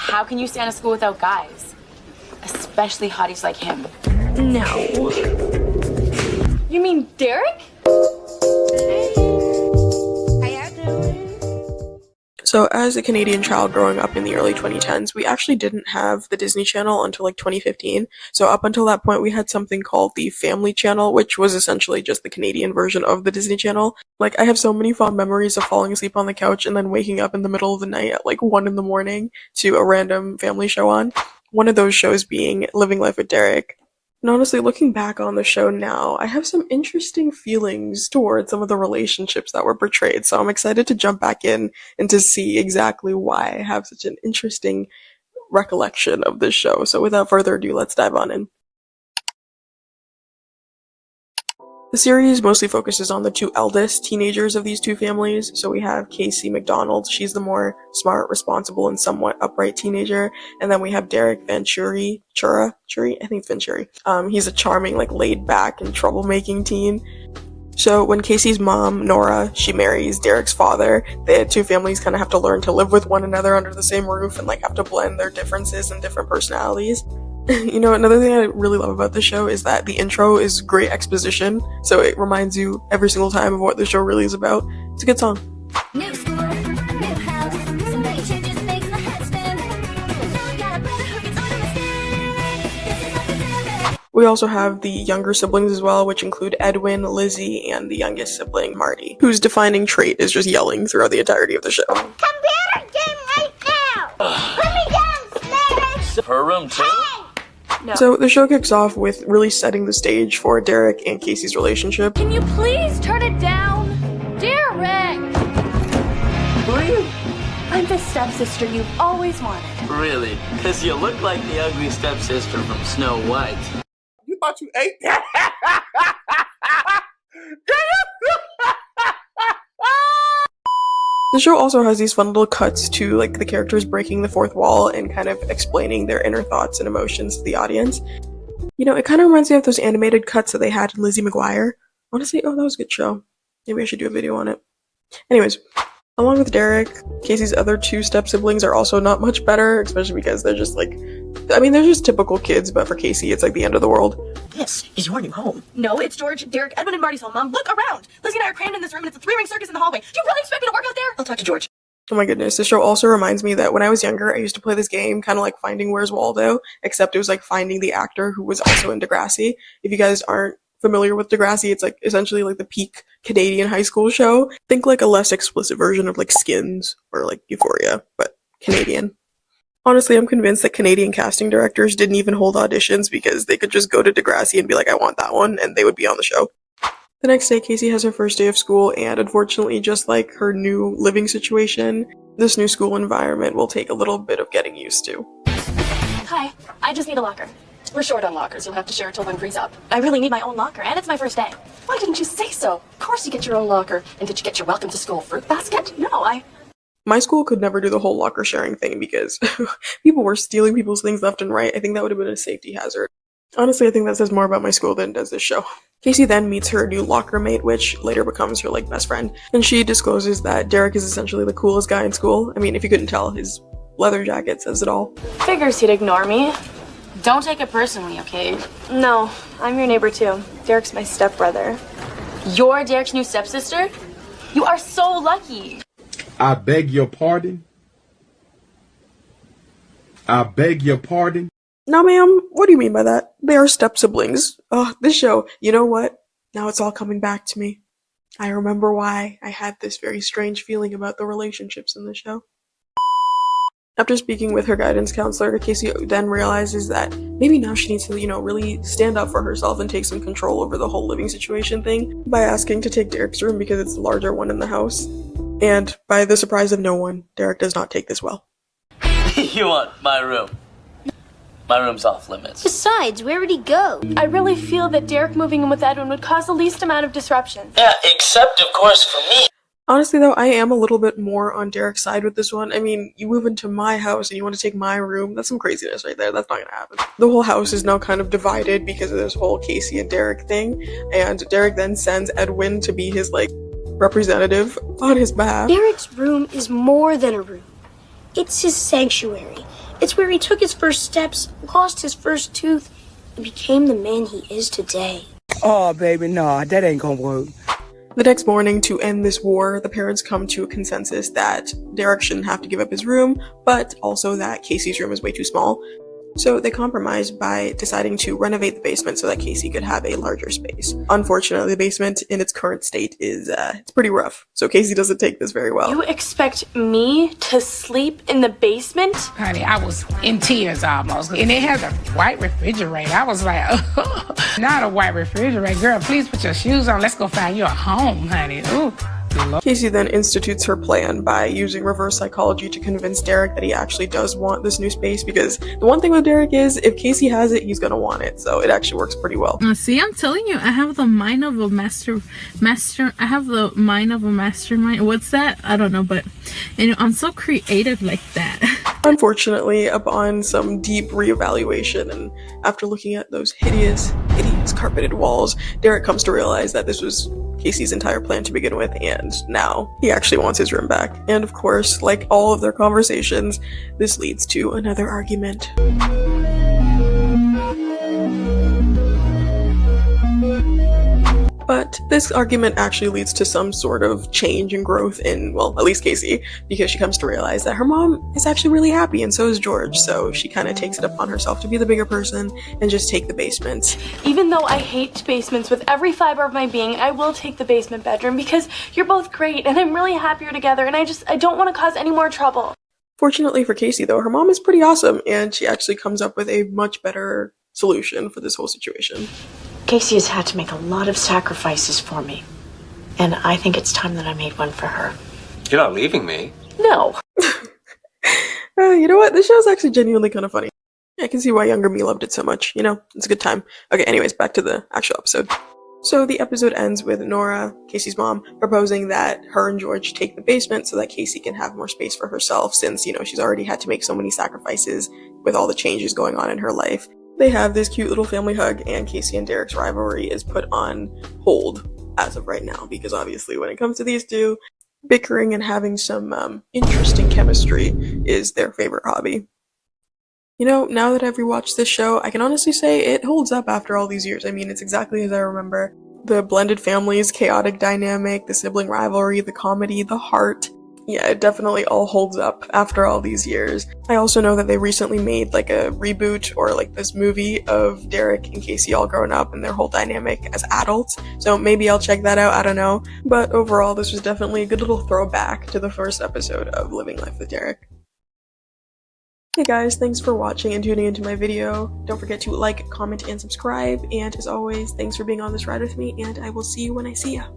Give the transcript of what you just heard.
How can you stay in a school without guys? Especially hotties like him. No. You mean Derek? So as a Canadian child growing up in the early 2010s, we actually didn't have the Disney Channel until like 2015. So up until that point, we had something called the Family Channel, which was essentially just the Canadian version of the Disney Channel. Like, I have so many fond memories of falling asleep on the couch and then waking up in the middle of the night at like 1 in the morning to a random family show on. One of those shows being Living Life with Derek. And honestly, looking back on the show now, I have some interesting feelings towards some of the relationships that were portrayed, so I'm excited to jump back in and to see exactly why I have such an interesting recollection of this show. So without further ado, let's dive on in. The series mostly focuses on the two eldest teenagers of these two families. So we have Casey McDonald. She's the more smart, responsible, and somewhat upright teenager. And then we have Derek Venturi. I think it's Venturi. He's a charming, like, laid-back and troublemaking teen. So when Casey's mom, Nora, she marries Derek's father, the two families kind of have to learn to live with one another under the same roof and, like, have to blend their differences and different personalities. You know, another thing I really love about the show is that the intro is great exposition, so it reminds you every single time of what the show really is about. It's a good song. New school, new house, some big changes makes my head spin. Now we got a brother who gets on a mistake. We also have the younger siblings as well, which include Edwin, Lizzie, and the youngest sibling, Marty, whose defining trait is just yelling throughout the entirety of the show. Computer game right now! Put me downstairs! Her room too? No. So the show kicks off with really setting the stage for Derek and Casey's relationship. Can you please turn it down? Derek! Who are you? I'm the stepsister you've always wanted. Really? Because you look like the ugly stepsister from Snow White. You thought you ate that? The show also has these fun little cuts to, like, the characters breaking the fourth wall and kind of explaining their inner thoughts and emotions to the audience. You know, it kind of reminds me of those animated cuts that they had in Lizzie McGuire. Honestly, that was a good show. Maybe I should do a video on it. Anyways, along with Derek, Casey's other two step-siblings are also not much better, especially because they're just, like, I mean, they're just typical kids, but for Casey, it's like the end of the world. This is your new home. No, it's George, Derek, Edwin, and Marty's home, Mom. Look around! Lizzie and I are crammed in this room, and it's a three-ring circus in the hallway. Do you really expect me to work out there? I'll talk to George. Oh my goodness, this show also reminds me that when I was younger, I used to play this game, kind of like Finding Where's Waldo, except it was like finding the actor who was also in Degrassi. If you guys aren't familiar with Degrassi, it's like essentially like the peak Canadian high school show. Think like a less explicit version of like Skins or like Euphoria, but Canadian. Honestly, I'm convinced that Canadian casting directors didn't even hold auditions because they could just go to Degrassi and be like, I want that one, and they would be on the show. The next day, Casey has her first day of school, and unfortunately, just like her new living situation, this new school environment will take a little bit of getting used to. Hi, I just need a locker. We're short on lockers. You'll have to share it till one frees up. I really need my own locker, and it's my first day. Why didn't you say so? Of course you get your own locker. And did you get your welcome to school fruit basket? No, My school could never do the whole locker sharing thing because people were stealing people's things left and right. I think that would have been a safety hazard. Honestly, I think that says more about my school than does this show. Casey then meets her new locker mate, which later becomes her, like, best friend. And she discloses that Derek is essentially the coolest guy in school. I mean, if you couldn't tell, his leather jacket says it all. Figures he'd ignore me. Don't take it personally, okay? No, I'm your neighbor too. Derek's my stepbrother. You're Derek's new stepsister? You are so lucky. I beg your pardon? I beg your pardon? Now, ma'am, what do you mean by that? They are step-siblings. Oh, this show, you know what? Now it's all coming back to me. I remember why I had this very strange feeling about the relationships in the show. After speaking with her guidance counselor, Casey then realizes that maybe now she needs to, really stand up for herself and take some control over the whole living situation thing by asking to take Derek's room because it's the larger one in the house. And by the surprise of no one, Derek does not take this well. You want my room? My room's off limits. Besides, where would he go? I really feel that Derek moving in with Edwin would cause the least amount of disruption. Yeah, except of course for me. Honestly, though, I am a little bit more on Derek's side with this one. I mean, you move into my house and you want to take my room. That's some craziness right there. That's not gonna happen. The whole house is now kind of divided because of this whole Casey and Derek thing. And Derek then sends Edwin to be his, representative on his behalf. Derek's room is more than a room. It's his sanctuary. It's where he took his first steps, lost his first tooth, and became the man he is today. Oh, baby, nah, that ain't gonna work. The next morning, to end this war, the parents come to a consensus that Derek shouldn't have to give up his room, but also that Casey's room is way too small. So they compromised by deciding to renovate the basement so that Casey could have a larger space. Unfortunately, the basement in its current state is it's pretty rough, so Casey doesn't take this very well. You expect me to sleep in the basement? Honey, I was in tears almost. And it has a white refrigerator. I was like, oh, not a white refrigerator. Girl, please put your shoes on. Let's go find you a home, honey. Ooh. Casey then institutes her plan by using reverse psychology to convince Derek that he actually does want this new space, because the one thing with Derek is if Casey has it, he's gonna want it, so it actually works pretty well. See, I'm telling you, I have the mind of a I have the mind of a mastermind. What's that? I don't know, but you know, I'm so creative like that. Unfortunately, upon some deep reevaluation and after looking at those hideous carpeted walls, Derek comes to realize that this was Casey's entire plan to begin with, and now he actually wants his room back. And of course, like all of their conversations, this leads to another argument. But this argument actually leads to some sort of change and growth in, well, at least Casey, because she comes to realize that her mom is actually really happy, and so is George, so she kind of takes it upon herself to be the bigger person and just take the basement. Even though I hate basements with every fiber of my being, I will take the basement bedroom because you're both great and I'm really happy you're together, and I don't want to cause any more trouble. Fortunately for Casey, though, her mom is pretty awesome, and she actually comes up with a much better solution for this whole situation. Casey has had to make a lot of sacrifices for me, and I think it's time that I made one for her. You're not leaving me. No. You know what? This show's actually genuinely kind of funny. I can see why younger me loved it so much. You know, it's a good time. Okay, anyways, back to the actual episode. So the episode ends with Nora, Casey's mom, proposing that her and George take the basement so that Casey can have more space for herself since, you know, she's already had to make so many sacrifices with all the changes going on in her life. They have this cute little family hug, and Casey and Derek's rivalry is put on hold as of right now, because obviously when it comes to these two, bickering and having some interesting chemistry is their favorite hobby. You know, now that I've rewatched this show, I can honestly say it holds up after all these years. I mean, it's exactly as I remember. The blended families, chaotic dynamic, the sibling rivalry, the comedy, the heart. Yeah, it definitely all holds up after all these years. I also know that they recently made like a reboot or like this movie of Derek and Casey all grown up and their whole dynamic as adults. So maybe I'll check that out, I don't know. But overall, this was definitely a good little throwback to the first episode of Living Life with Derek. Hey guys, thanks for watching and tuning into my video. Don't forget to like, comment, and subscribe. And as always, thanks for being on this ride with me, and I will see you when I see ya.